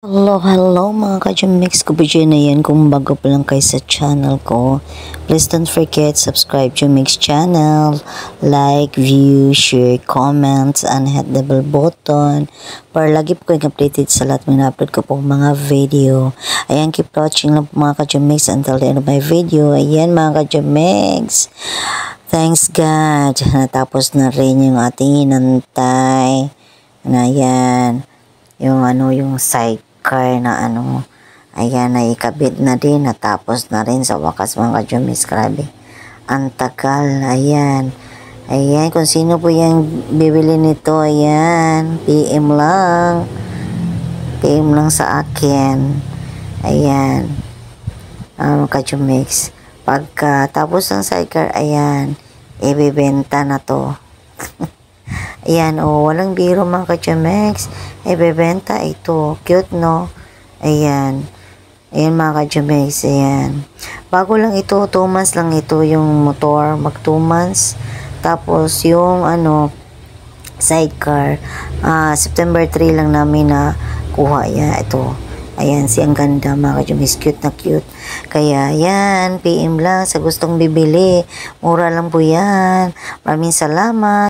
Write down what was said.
Hello mga ka-Jumix ko po dyan na yan. Kung bago pa lang kayo sa channel ko, please don't forget subscribe Jumix channel, like, view, share, comments, and hit the bell button para lagi po kayong updated sa lahat ng upload ko pong mga video. Ayan, keep watching lang po mga ka-Jumix until the end of my video. Ayan mga ka-Jumix, thanks God, natapos na rin yung ating inantay na yan, yung sidecar na ayan, na ikabit na din, natapos na rin sa wakas mga ka-Jumix. Grabe, ang tagal. Ayan, kung sino po yung bibili nito, ayan, PM lang sa akin. Ayan, ka-Jumix, pagka tapos ng sidecar, ayan, ibibenta na to. Ayan, walang biro mga ka-Jumix, ibebenta ito. Cute, no? Ayan mga ka-Jumix, ayan. Bago lang ito, 2 months lang ito yung motor, mag 2 months. Tapos yung sidecar, September 3 lang namin na kuha. Yan, ito. Ayan, ang ganda mga ka-Jumix, cute na cute. Kaya yan, PM lang sa gustong bibili. Mura lang po yan. Maraming salamat.